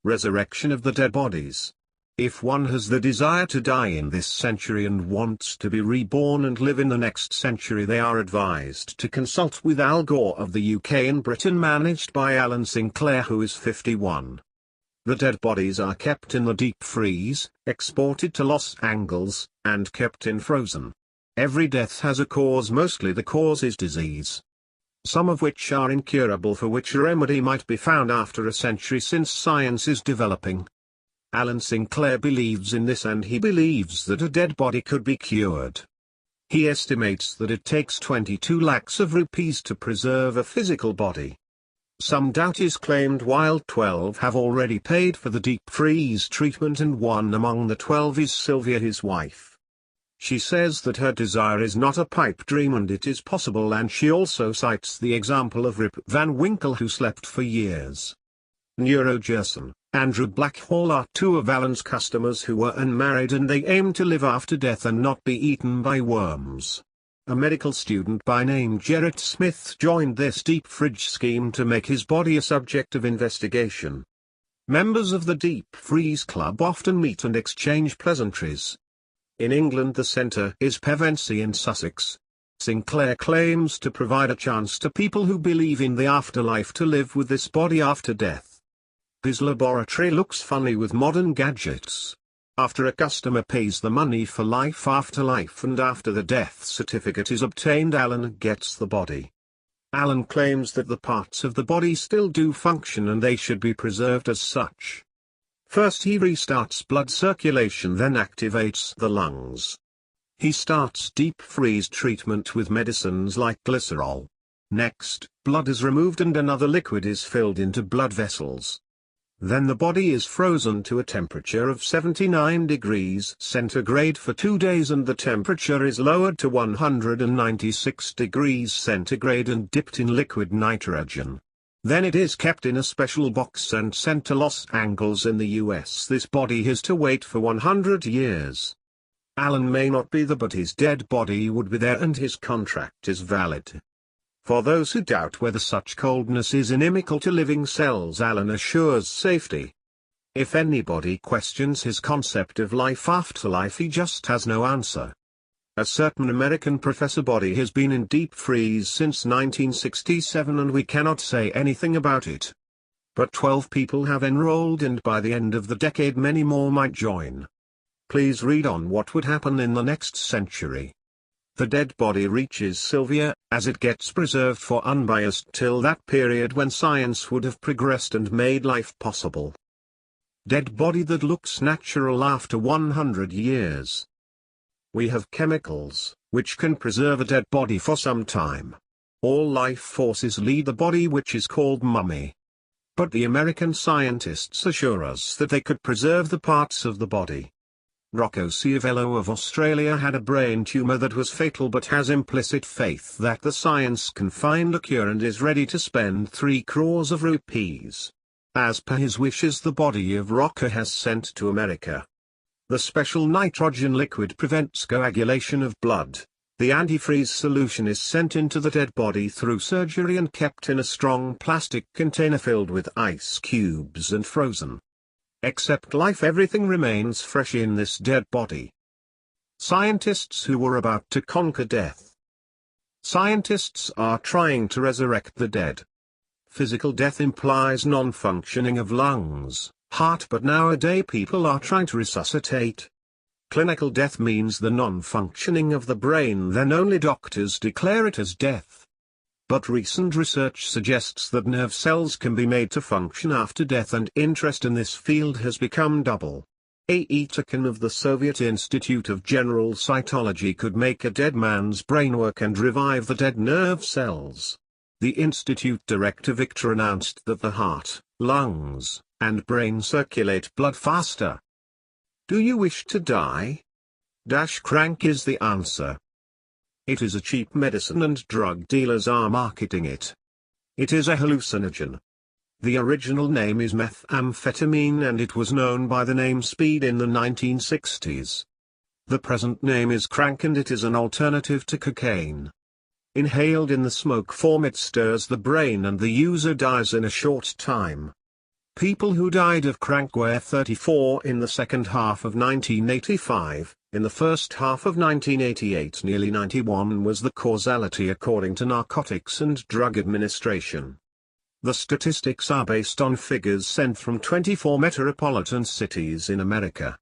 Resurrection of the dead bodies. If one has the desire to die in this century and wants to be reborn and live in the next century, they are advised to consult with Al Gore of the UK and Britain, managed by Alan Sinclair, who is 51. The dead bodies are kept in the deep freeze, exported to Los Angeles, and kept in frozen. Every death has a cause. Mostly the cause is disease, some of which are incurable, for which a remedy might be found after a century, since science is developing. Alan Sinclair believes in this, and he believes that a dead body could be cured. He estimates that it takes 22 lakhs of rupees to preserve a physical body. Some doubt his claimed, while 12 have already paid for the deep freeze treatment, and one among the 12 is Sylvia, his wife. She says that her desire is not a pipe dream and it is possible, and she also cites the example of Rip Van Winkle, who slept for years. Neuro Gerson, Andrew Blackhall are two of Alan's customers who were unmarried, and they aim to live after death and not be eaten by worms. A medical student by name Gerrit Smith joined this deep fridge scheme to make his body a subject of investigation. Members of the Deep Freeze Club often meet and exchange pleasantries. In England, the centre is Pevensey in Sussex. Sinclair claims to provide a chance to people who believe in the afterlife to live with this body after death. His laboratory looks funny with modern gadgets. After a customer pays the money for life after life and after the death certificate is obtained, Alan gets the body. Alan claims that the parts of the body still do function and they should be preserved as such. First he restarts blood circulation, then activates the lungs. He starts deep freeze treatment with medicines like glycerol. Next, blood is removed and another liquid is filled into blood vessels. Then the body is frozen to a temperature of 79 degrees centigrade for 2 days, and the temperature is lowered to 196 degrees centigrade and dipped in liquid nitrogen. Then it is kept in a special box and sent to Los Angeles in the US. This body has to wait for 100 years. Alan may not be there, but his dead body would be there and his contract is valid. For those who doubt whether such coldness is inimical to living cells, Alan assures safety. If anybody questions his concept of life after life, he just has no answer. A certain American professor body has been in deep freeze since 1967 and we cannot say anything about it. But 12 people have enrolled, and by the end of the decade many more might join. Please read on what would happen in the next century. The dead body reaches Sylvia, as it gets preserved for unbiased till that period when science would have progressed and made life possible. Dead body that looks natural after 100 years. We have chemicals, which can preserve a dead body for some time. All life forces lead the body, which is called mummy. But the American scientists assure us that they could preserve the parts of the body. Rocco Ciavello of Australia had a brain tumor that was fatal, but has implicit faith that the science can find a cure and is ready to spend 3 crores of rupees. As per his wishes, the body of Rocco has sent to America. The special nitrogen liquid prevents coagulation of blood. The antifreeze solution is sent into the dead body through surgery and kept in a strong plastic container filled with ice cubes and frozen. Except life, everything remains fresh in this dead body. Scientists who were about to conquer death. Scientists are trying to resurrect the dead. Physical death implies non-functioning of lungs, heart, but nowadays people are trying to resuscitate. Clinical death means the non-functioning of the brain, then only doctors declare it as death. But recent research suggests that nerve cells can be made to function after death, and interest in this field has become double. A. Itakin of the Soviet Institute of General Cytology could make a dead man's brain work and revive the dead nerve cells. The institute director Victor announced that the heart, lungs, and brain circulate blood faster. Do you wish to die? Crank is the answer. It is a cheap medicine and drug dealers are marketing it. It is a hallucinogen. The original name is methamphetamine and it was known by the name speed in the 1960s. The present name is crank and it is an alternative to cocaine. Inhaled in the smoke form, it stirs the brain and the user dies in a short time. People who died of crank were 34 in the second half of 1985, in the first half of 1988 nearly 91 was the causality according to Narcotics and Drug Administration. The statistics are based on figures sent from 24 metropolitan cities in America.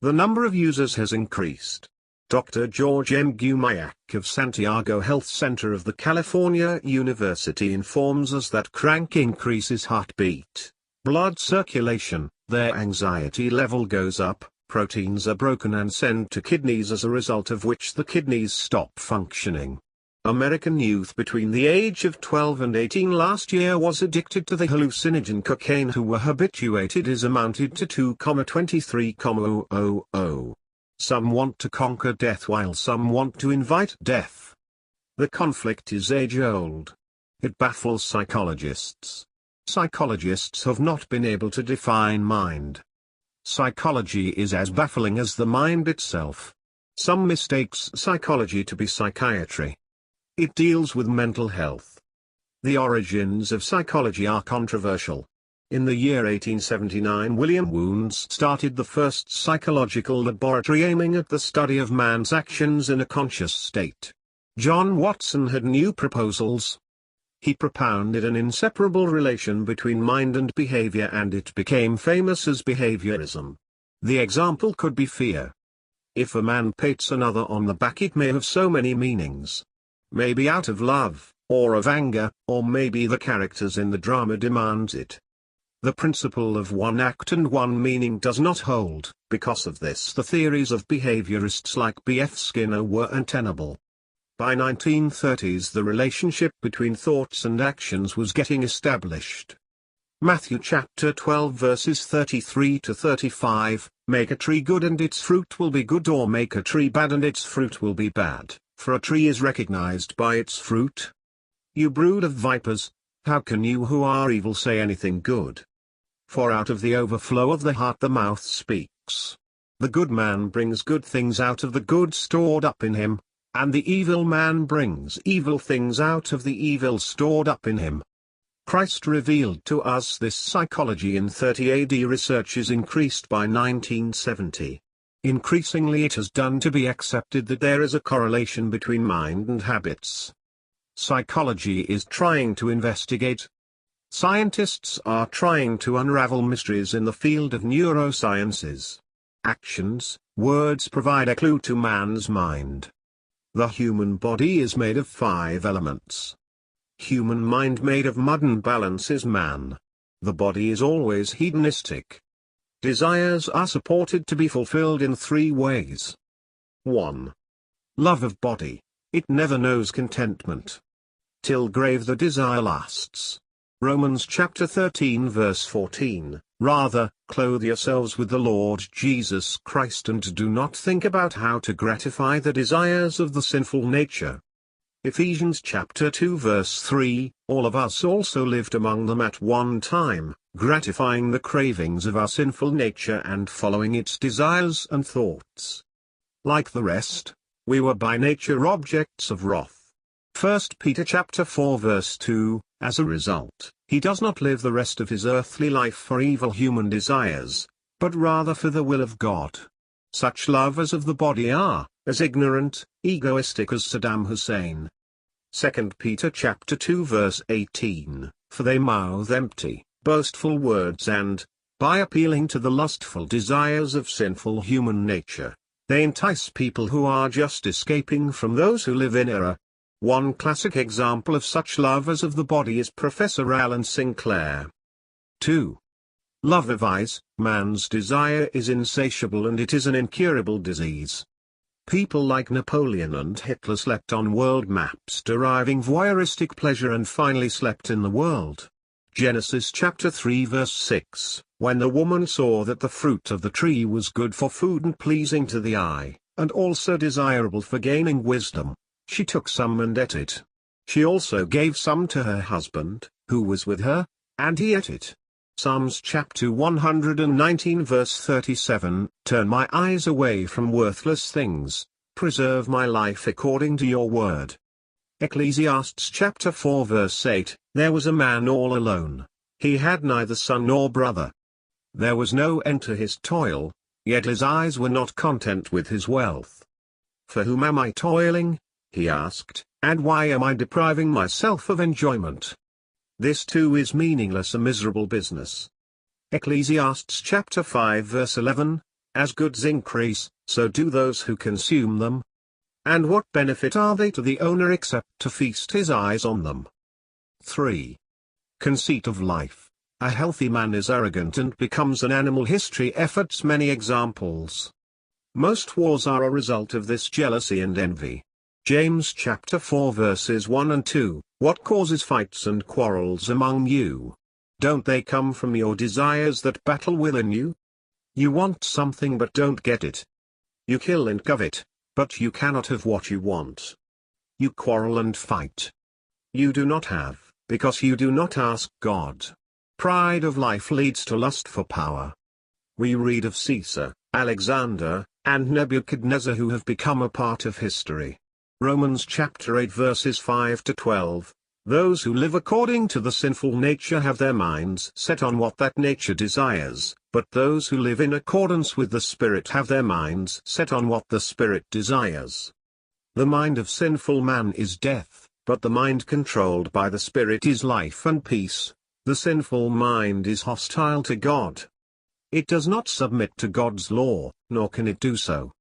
The number of users has increased. Dr. George M. Gumayak of Santiago Health Center of the California University informs us that crank increases heartbeat, blood circulation, their anxiety level goes up, proteins are broken and sent to kidneys as a result of which the kidneys stop functioning. American youth between the age of 12 and 18 last year was addicted to the hallucinogen cocaine who were habituated is amounted to 2,23,000. Some want to conquer death while some want to invite death. The conflict is age-old. It baffles psychologists. Psychologists have not been able to define mind. Psychology is as baffling as the mind itself. Some mistakes psychology to be psychiatry. It deals with mental health. The origins of psychology are controversial. In the year 1879 William Wundt started the first psychological laboratory aiming at the study of man's actions in a conscious state. John Watson had new proposals. He propounded an inseparable relation between mind and behavior and it became famous as behaviorism. The example could be fear. If a man pats another on the back it may have so many meanings. Maybe out of love, or of anger, or maybe the characters in the drama demands it. The principle of one act and one meaning does not hold. Because of this the theories of behaviorists like B.F. Skinner were untenable. By 1930s the relationship between thoughts and actions was getting established. Matthew chapter 12 verses 33 to 35, make a tree good and its fruit will be good or make a tree bad and its fruit will be bad. For a tree is recognized by its fruit. You brood of vipers, how can you who are evil say anything good? For out of the overflow of the heart the mouth speaks. The good man brings good things out of the good stored up in him, and the evil man brings evil things out of the evil stored up in him. Christ revealed to us this psychology in 30 AD. Research is increased by 1970. Increasingly it has done to be accepted that there is a correlation between mind and habits. Psychology is trying to investigate. Scientists are trying to unravel mysteries in the field of neurosciences. Actions, words provide a clue to man's mind. The human body is made of 5 elements. Human mind made of mud and balance is man. The body is always hedonistic. Desires are supported to be fulfilled in 3 ways. 1. Love of body. It never knows contentment. Till grave the desire lasts. Romans chapter 13 verse 14, rather, clothe yourselves with the Lord Jesus Christ and do not think about how to gratify the desires of the sinful nature. Ephesians chapter 2 verse 3, all of us also lived among them at one time, gratifying the cravings of our sinful nature and following its desires and thoughts. Like the rest, we were by nature objects of wrath. 1 Peter chapter 4 verse 2, as a result, he does not live the rest of his earthly life for evil human desires, but rather for the will of God. Such lovers of the body are, as ignorant, egoistic as Saddam Hussein. 2 Peter chapter 2 verse 18, for they mouth empty, boastful words and, by appealing to the lustful desires of sinful human nature, they entice people who are just escaping from those who live in error. One classic example of such lovers of the body is Professor Alan Sinclair. 2. Love of eyes. Man's desire is insatiable and it is an incurable disease. People like Napoleon and Hitler slept on world maps deriving voyeuristic pleasure and finally slept in the world. Genesis chapter 3 verse 6, when the woman saw that the fruit of the tree was good for food and pleasing to the eye, and also desirable for gaining wisdom, she took some and ate it. She also gave some to her husband, who was with her, and he ate it. Psalms chapter 119 verse 37, turn my eyes away from worthless things, preserve my life according to your word. Ecclesiastes chapter 4 verse 8, there was a man all alone. He had neither son nor brother. There was no end to his toil, yet his eyes were not content with his wealth. "For whom am I toiling?" he asked, "and why am I depriving myself of enjoyment? This too is meaningless, a miserable business." Ecclesiastes chapter 5 verse 11, "As goods increase, so do those who consume them. And what benefit are they to the owner except to feast his eyes on them?" 3. Conceit of life. A healthy man is arrogant and becomes an animal. History affords many examples. Most wars are a result of this jealousy and envy. James chapter 4 verses 1 and 2, "What causes fights and quarrels among you? Don't they come from your desires that battle within you? You want something but don't get it. You kill and covet, but you cannot have what you want. You quarrel and fight. You do not have, because you do not ask God. Pride of life leads to lust for power." We read of Caesar, Alexander, and Nebuchadnezzar who have become a part of history. Romans chapter 8 verses 5 to 12, "Those who live according to the sinful nature have their minds set on what that nature desires, but those who live in accordance with the Spirit have their minds set on what the Spirit desires. The mind of sinful man is death, but the mind controlled by the Spirit is life and peace. The sinful mind is hostile to God. It does not submit to God's law, nor can it do so.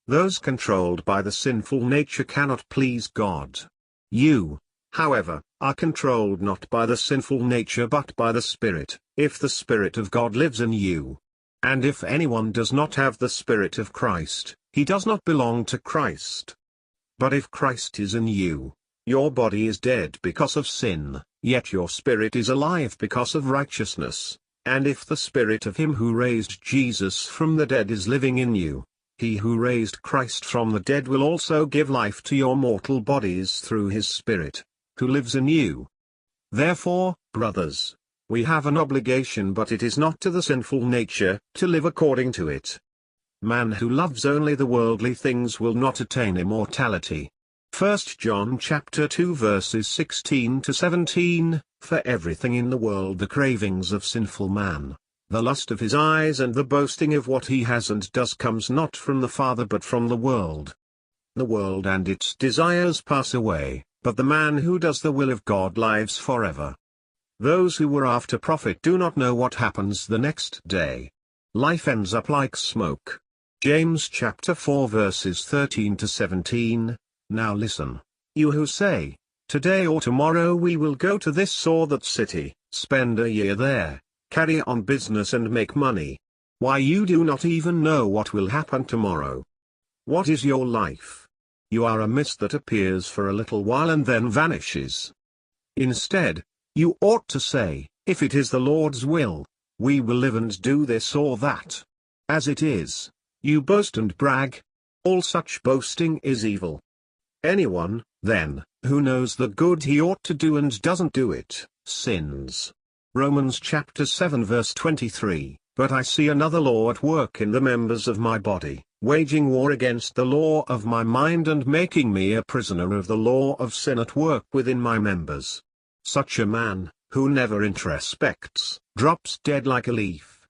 Those controlled by the sinful nature cannot please God. You, however, are controlled not by the sinful nature but by the Spirit, if the Spirit of God lives in you. And if anyone does not have the Spirit of Christ, he does not belong to Christ. But if Christ is in you, your body is dead because of sin, yet your spirit is alive because of righteousness. And if the Spirit of Him who raised Jesus from the dead is living in you, He who raised Christ from the dead will also give life to your mortal bodies through His Spirit, who lives in you. Therefore, brothers, we have an obligation, but it is not to the sinful nature, to live according to it. Man who loves only the worldly things will not attain immortality. 1 John chapter 2 verses 16 to 17, "For everything in the world, the cravings of sinful man, the lust of his eyes and the boasting of what he has and does comes not from the Father but from the world. The world and its desires pass away, but the man who does the will of God lives forever." Those who were after profit do not know what happens the next day. Life ends up like smoke. James chapter 4 verses 13 to 17, "Now listen, you who say, 'Today or tomorrow we will go to this or that city, spend a year there, carry on business and make money.' Why, you do not even know what will happen tomorrow. What is your life? You are a mist that appears for a little while and then vanishes. Instead, you ought to say, 'If it is the Lord's will, we will live and do this or that.' As it is, you boast and brag. All such boasting is evil. Anyone, then, who knows the good he ought to do and doesn't do it, sins." Romans chapter 7 verse 23, "But I see another law at work in the members of my body, waging war against the law of my mind and making me a prisoner of the law of sin at work within my members. Such a man, who never introspects, drops dead like a leaf."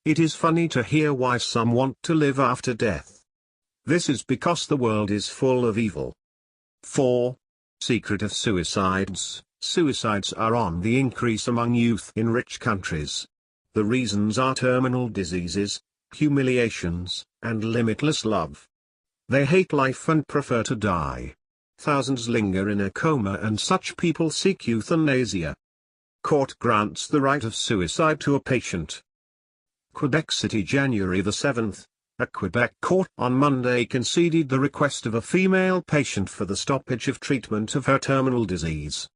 It is funny to hear why some want to live after death. This is because the world is full of evil. 4. Secret of suicides. Suicides are on the increase among youth in rich countries. The reasons are terminal diseases, humiliations, and limitless love. They hate life and prefer to die. Thousands linger in a coma and such people seek euthanasia. Court grants the right of suicide to a patient. Quebec City, January the 7th. A Quebec court on Monday conceded the request of a female patient for the stoppage of treatment of her terminal disease.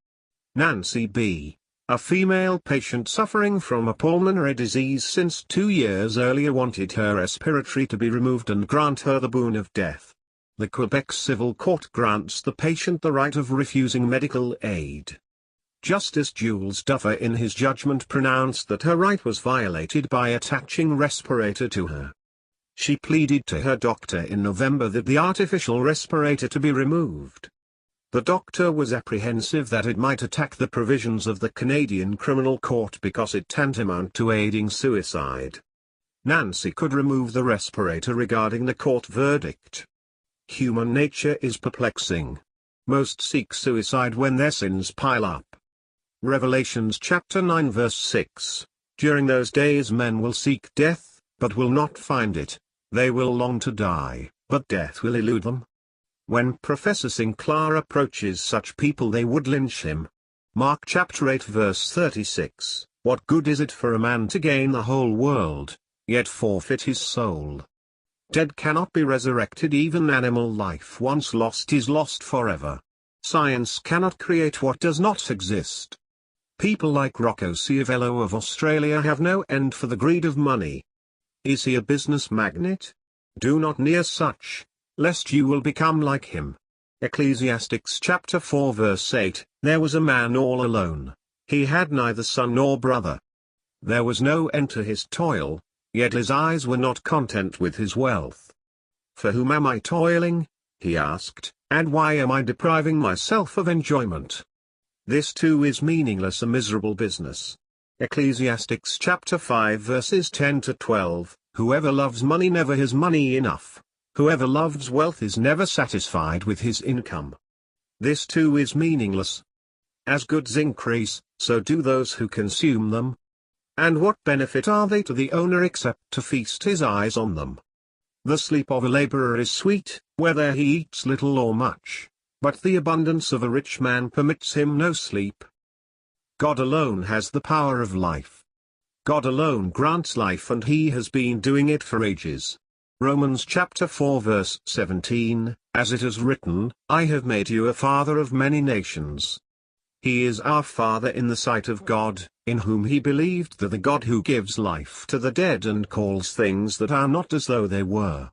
Nancy B., a female patient suffering from a pulmonary disease since 2 years earlier, wanted her respiratory to be removed and grant her the boon of death. The Quebec Civil Court grants the patient the right of refusing medical aid. Justice Jules Duffer in his judgment pronounced that her right was violated by attaching respirator to her. She pleaded to her doctor in November that the artificial respirator to be removed. The doctor was apprehensive that it might attack the provisions of the Canadian Criminal Court because it tantamount to aiding suicide. Nancy could remove the respirator regarding the court verdict. Human nature is perplexing. Most seek suicide when their sins pile up. Revelations chapter 9 verse 6. During those days men will seek death, but will not find it. They will long to die, but death will elude them. When Professor Sinclair approaches such people, they would lynch him. Mark chapter 8 verse 36. What good is it for a man to gain the whole world, yet forfeit his soul? Dead cannot be resurrected. Even animal life once lost is lost forever. Science cannot create what does not exist. People like Rocco Schiavello of Australia have no end for the greed of money. Is he a business magnate? Do not near such, lest you will become like him. Ecclesiastes chapter 4 verse 8, There was a man all alone. He had neither son nor brother. There was no end to his toil, yet his eyes were not content with his wealth. For whom am I toiling? He asked, and why am I depriving myself of enjoyment? This too is meaningless, a miserable business. Ecclesiastes chapter 5 verses 10 to 12, Whoever loves money never has money enough. Whoever loves wealth is never satisfied with his income. This too is meaningless. As goods increase, so do those who consume them. And what benefit are they to the owner except to feast his eyes on them? The sleep of a laborer is sweet, whether he eats little or much, but the abundance of a rich man permits him no sleep. God alone has the power of life. God alone grants life, and he has been doing it for ages. Romans chapter 4 verse 17, As it is written, I have made you a father of many nations. He is our Father in the sight of God, in whom he believed, that the God who gives life to the dead and calls things that are not as though they were.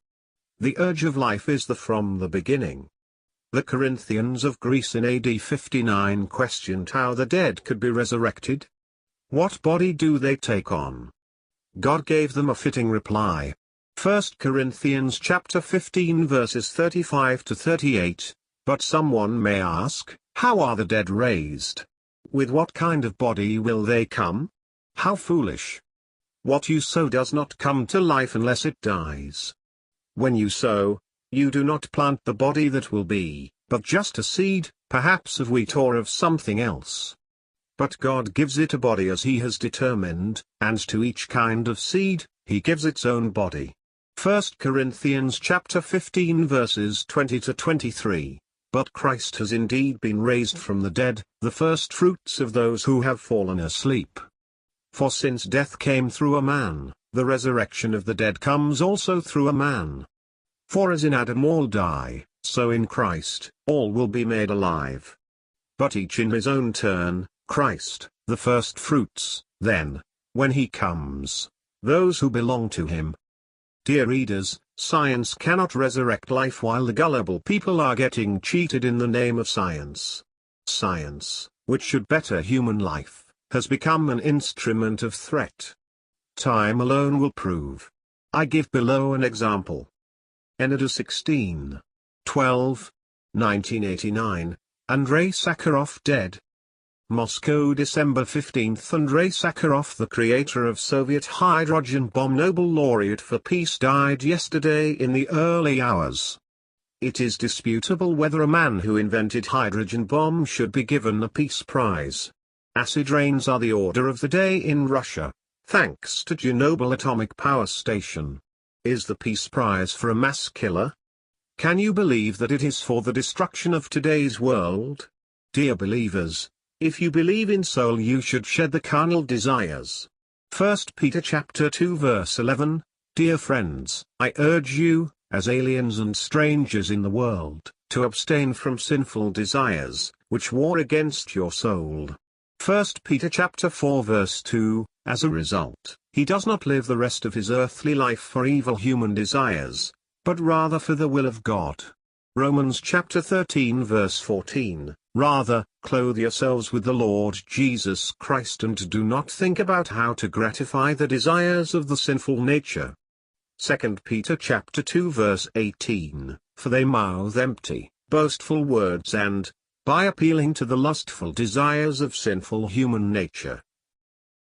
The urge of life is from the beginning. The Corinthians of Greece in AD 59 questioned how the dead could be resurrected. What body do they take on? God gave them a fitting reply. 1 Corinthians chapter 15 verses 35 to 38, But someone may ask, how are the dead raised? With what kind of body will they come? How foolish! What you sow does not come to life unless it dies. When you sow, you do not plant the body that will be, but just a seed, perhaps of wheat or of something else. But God gives it a body as he has determined, and to each kind of seed, he gives its own body. 1 Corinthians chapter 15 verses 20 to 23. But Christ has indeed been raised from the dead, the first fruits of those who have fallen asleep. For since death came through a man, the resurrection of the dead comes also through a man. For as in Adam all die, so in Christ, all will be made alive. But each in his own turn, Christ, the first fruits, then, when he comes, those who belong to him. Dear readers, science cannot resurrect life while the gullible people are getting cheated in the name of science. Science, which should better human life, has become an instrument of threat. Time alone will prove. I give below an example. Enida 16. 12. 1989. Andrei Sakharov dead. Moscow December 15. Andrei Sakharov, the creator of Soviet hydrogen bomb, Nobel laureate for peace, died yesterday in the early hours. It is disputable whether a man who invented hydrogen bomb should be given a peace prize. Acid rains are the order of the day in Russia, thanks to Chernobyl atomic power station. Is the peace prize for a mass killer? Can you believe that it is for the destruction of today's world? Dear believers, if you believe in soul, you should shed the carnal desires. 1 Peter chapter 2 verse 11, Dear friends, I urge you, as aliens and strangers in the world, to abstain from sinful desires, which war against your soul. 1 Peter chapter 4 verse 2, As a result, he does not live the rest of his earthly life for evil human desires, but rather for the will of God. Romans chapter 13 verse 14, Rather, clothe yourselves with the Lord Jesus Christ and do not think about how to gratify the desires of the sinful nature. 2 Peter chapter 2 verse 18, For they mouth empty, boastful words and, By appealing to the lustful desires of sinful human nature,